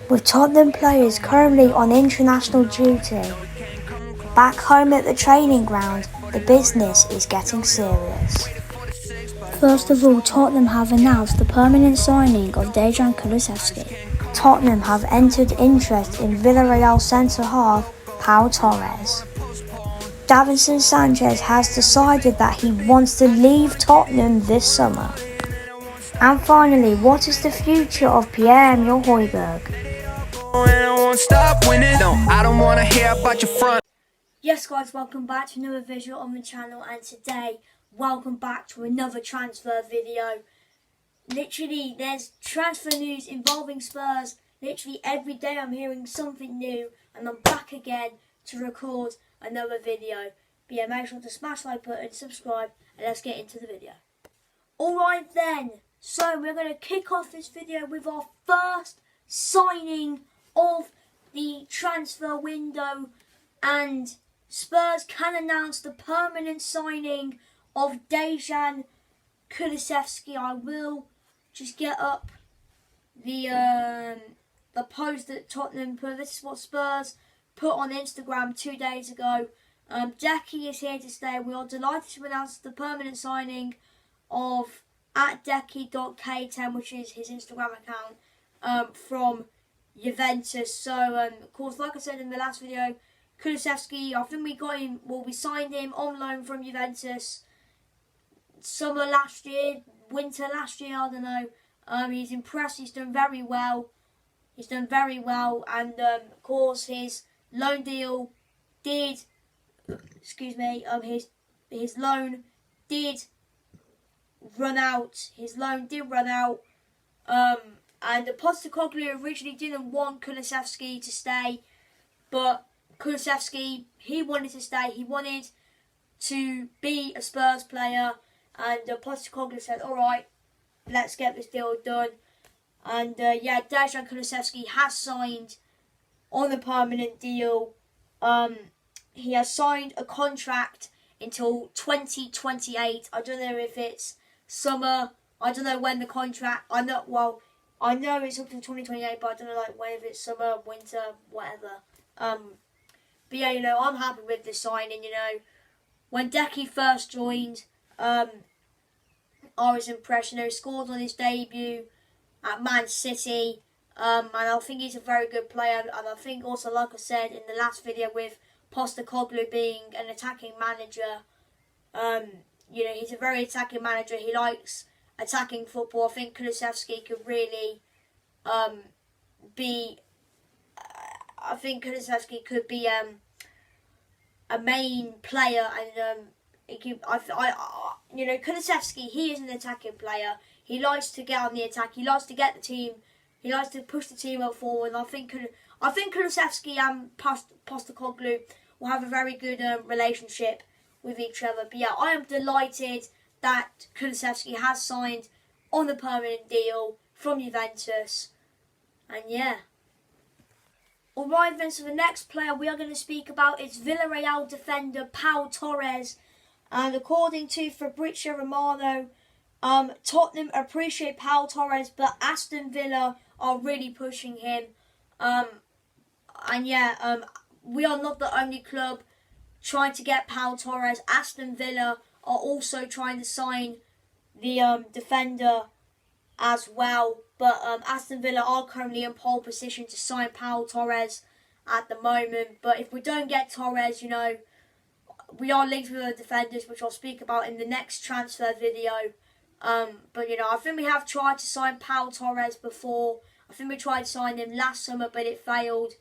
with Tottenham players currently on international duty. Back home at the training ground, the business is getting serious. First of all, Tottenham have announced the permanent signing of Dejan Kulusevski. Tottenham have entered interest in Villarreal centre-half Pau Torres. Davinson Sanchez has decided that he wants to leave Tottenham this summer. And finally, what is the future of Pierre-Emile Højbjerg? Yes guys, welcome back to another video on the channel, and today, welcome back to another transfer video. Literally, there's transfer news involving Spurs. Literally every day I'm hearing something new, and I'm back again to record another video. But yeah, make sure to smash the like button, subscribe, and let's get into the video. Alright then, so we're going to kick off this video with our first signing of the transfer window, and Spurs can announce the permanent signing of Dejan Kulusevski. I will just get up the post that Tottenham put. This is what Spurs put on Instagram 2 days ago. Decky is here to stay. We are delighted to announce the permanent signing of @Decky.K10, which is his Instagram account, from Juventus. So, of course, like I said in the last video, Kulusevski, I think we got him, well, we signed him on loan from Juventus summer last year, winter last year, I don't know. He's impressed, he's done very well. And of course his loan deal did, his loan did run out. And Postecoglou originally didn't want Kulusevski to stay, but Kulusevski, he wanted to stay. He wanted to be a Spurs player, and Postecoglou said, "Alright, let's get this deal done." And yeah, Dejan Kulusevski has signed on a permanent deal. He has signed a contract until 2028. I don't know if it's summer. I don't know when the contract. I know it's up to 2028, but I don't know when, if it's summer, winter, whatever. But yeah, I'm happy with this signing. When Decky first joined, I was impressed. He scored on his debut at Man City, and I think he's a very good player. And I think also, like I said in the last video, with Postecoglou being an attacking manager, he's a very attacking manager. He likes attacking football. I think Kulusevski could really be. I think Kulusevski could be a main player, and Kulusevski, he is an attacking player. He likes to get on the attack. He likes to get the team. He likes to push the team up forward. And I think Kulusevski and Postecoglou will have a very good relationship with each other. But yeah, I am delighted that Kulusevski has signed on a permanent deal from Juventus. And yeah. Alright then, so the next player we are going to speak about is Villarreal defender Pau Torres. And according to Fabrizio Romano, Tottenham appreciate Pau Torres, but Aston Villa are really pushing him. And yeah, we are not the only club trying to get Pau Torres. Aston Villa are also trying to sign the defender as well. But Aston Villa are currently in pole position to sign Pau Torres at the moment. But if we don't get Torres, we are linked with other defenders, which I'll speak about in the next transfer video. But I think we have tried to sign Pau Torres before. I think we tried to sign him last summer, but it failed.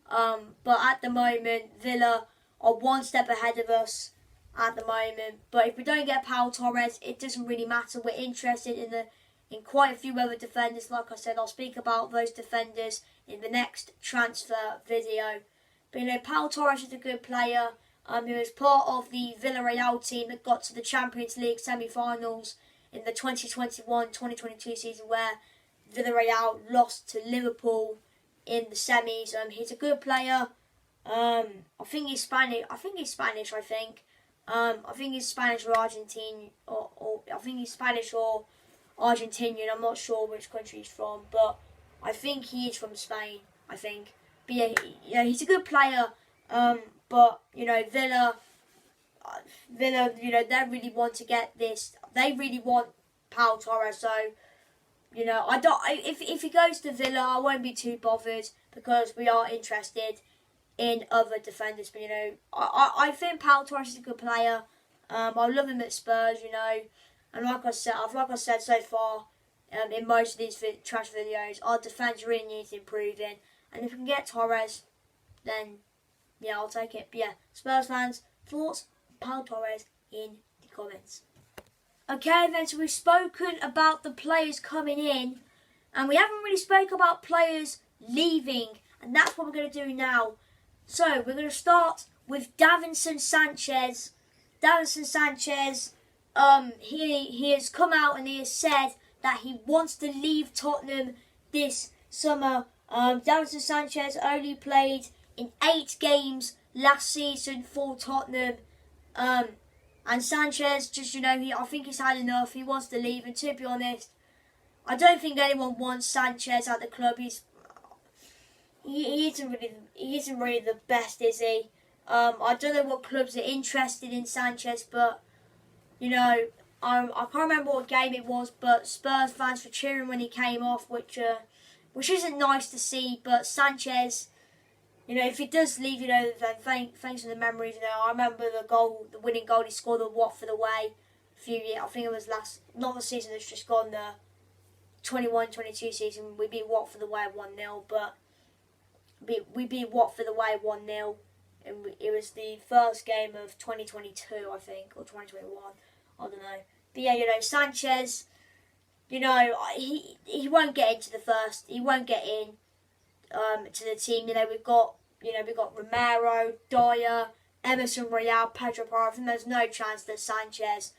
But at the moment, Villa are one step ahead of us at the moment. But if we don't get Pau Torres, it doesn't really matter. We're interested in quite a few other defenders. Like I said, I'll speak about those defenders in the next transfer video. But Pau Torres is a good player. He was part of the Villarreal team that got to the Champions League semi-finals in the 2021-2022 season, where Villarreal lost to Liverpool in the semis. He's a good player. I think he's Spanish. I think he's Spanish or Argentine, or I think he's Spanish or Argentinian. I'm not sure which country he's from, but I think he is from Spain. I think, but yeah, he's a good player. But Villa, they really want to get this. They really want Pau Torres. So, I don't. If he goes to Villa, I won't be too bothered because we are interested in other defenders. But I think Pau Torres is a good player. I love him at Spurs. And like I said so far, in most of these transfer videos, our defence really needs improving. And if we can get Torres, then yeah, I'll take it. But yeah, Spurs fans, thoughts on Pau Torres in the comments. Okay, then, so we've spoken about the players coming in, and we haven't really spoken about players leaving, and that's what we're going to do now. So, we're going to start with Davinson Sanchez. Davinson Sanchez, he has come out and he has said that he wants to leave Tottenham this summer. Davinson Sanchez only played in 8 games last season for Tottenham. And Sanchez, I think he's had enough. He wants to leave. And to be honest, I don't think anyone wants Sanchez at the club. He isn't really the best, is he? I don't know what clubs are interested in Sanchez, but I can't remember what game it was. But Spurs fans were cheering when he came off, which isn't nice to see. But Sanchez, if he does leave, then thanks for the memories. I remember the winning goal he scored at Watford away a few years. I think it was not the season that's just gone, the 21-22 season. We beat Watford away 1-0, but we beat Watford away 1-0, and it was the first game of 2022, I think, or 2021. I don't know. But yeah, Sanchez, he won't get into the first. He won't get in. To the team, we've got Romero, Dyer, Emerson Royale, Pedro Porro. I think there's no chance that Sanchez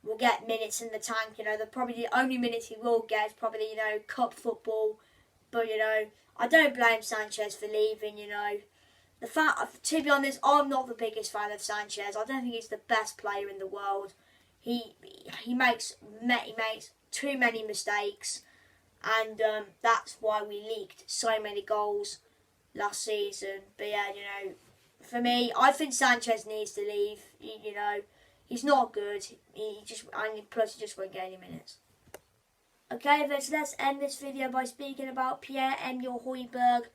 will get minutes in the tank. The only minutes he will get is probably cup football. But I don't blame Sanchez for leaving. The fact, to be honest, I'm not the biggest fan of Sanchez. I don't think he's the best player in the world. He makes too many mistakes. And that's why we leaked so many goals last season. But yeah, for me, I think Sanchez needs to leave. He's not good. Plus he just won't get any minutes. Okay, then, so let's end this video by speaking about Pierre-Emile Højbjerg.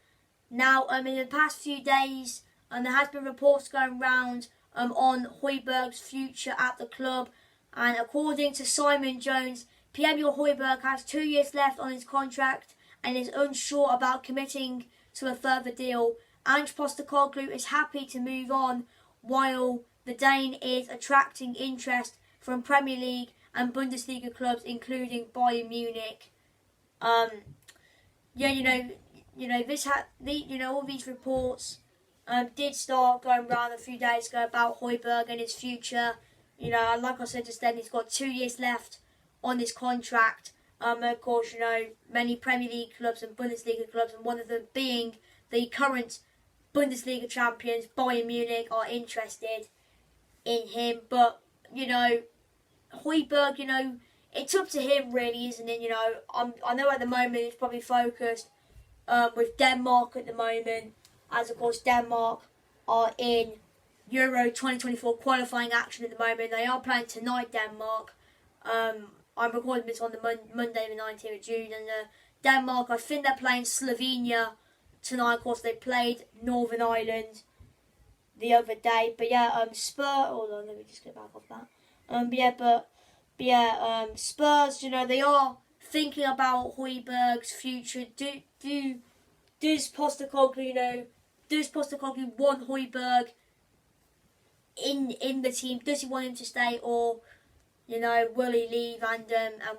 Now, in the past few days, there has been reports going around on Højbjerg's future at the club. And according to Simon Jones, Pierre-Emile Højbjerg has 2 years left on his contract and is unsure about committing to a further deal. Ange Postecoglou is happy to move on, while the Dane is attracting interest from Premier League and Bundesliga clubs, including Bayern Munich. All these reports did start going around a few days ago about Højbjerg and his future. Like I said just then, he's got 2 years left on this contract. Of course, many Premier League clubs and Bundesliga clubs, and one of them being the current Bundesliga champions, Bayern Munich, are interested in him. But, Højbjerg, it's up to him really, isn't it? I know at the moment he's probably focused with Denmark at the moment, as of course Denmark are in Euro 2024 qualifying action at the moment. They are playing tonight, Denmark. I'm recording this on the Monday the 19th of June, and Denmark, I think they're playing Slovenia tonight. Of course, they played Northern Ireland the other day. But yeah, hold on, let me just get back off that. Spurs, they are thinking about Højbjerg's future. Does Postecoglou, want Højbjerg in the team? Does he want him to stay, or will he leave, and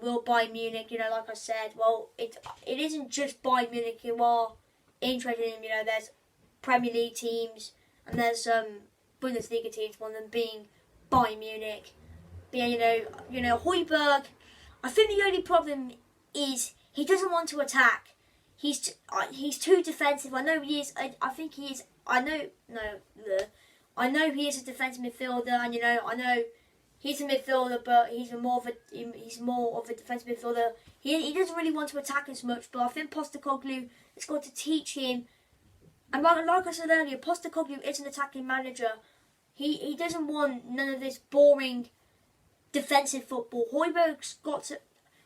will Bayern Munich, like I said, well, it isn't just Bayern Munich who are interested in him. There's Premier League teams and there's Bundesliga teams, one of them being Bayern Munich. But yeah, Højbjerg, I think the only problem is he doesn't want to attack. He's too defensive. I know he is. I know he is a defensive midfielder, and I know he's a midfielder, but he's more of a defensive midfielder. He doesn't really want to attack as much, but I think Postecoglou has got to teach him. And like I said earlier, Postecoglou is an attacking manager. He doesn't want none of this boring defensive football.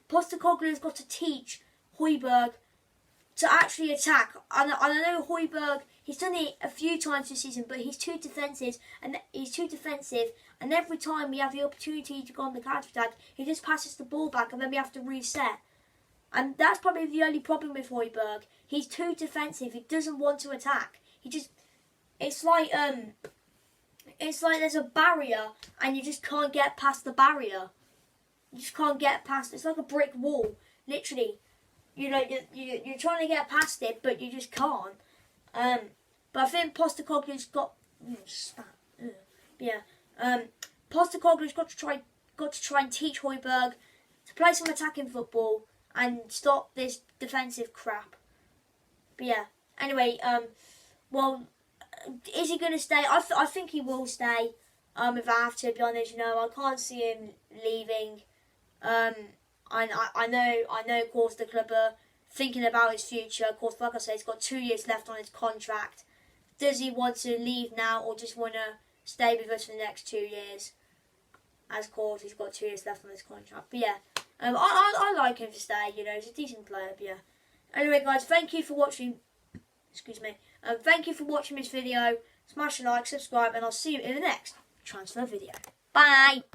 Postecoglou's got to teach Højbjerg to actually attack. And I know Højbjerg, he's done it a few times this season, but he's too defensive, and every time we have the opportunity to go on the counter attack, he just passes the ball back, and then we have to reset. And that's probably the only problem with Højbjerg. He's too defensive. He doesn't want to attack. It's like there's a barrier, and you just can't get past the barrier. You just can't get past. It's like a brick wall, literally. You know, you're trying to get past it, but you just can't. But I think Postecoglou's got Postecoglou's got to try and teach Højbjerg to play some attacking football and stop this defensive crap. But yeah, anyway, well, is he going to stay? I think he will stay. If I have to be honest, I can't see him leaving. I know, of course, the club are thinking about his future. Of course, like I said, he's got 2 years left on his contract. Does he want to leave now, or just want to stay with us for the next 2 years? As of course, he's got 2 years left on his contract. But yeah, I like him to stay. He's a decent player. But yeah. Anyway, guys, thank you for watching. Excuse me. Thank you for watching this video. Smash a like, subscribe, and I'll see you in the next transfer video. Bye.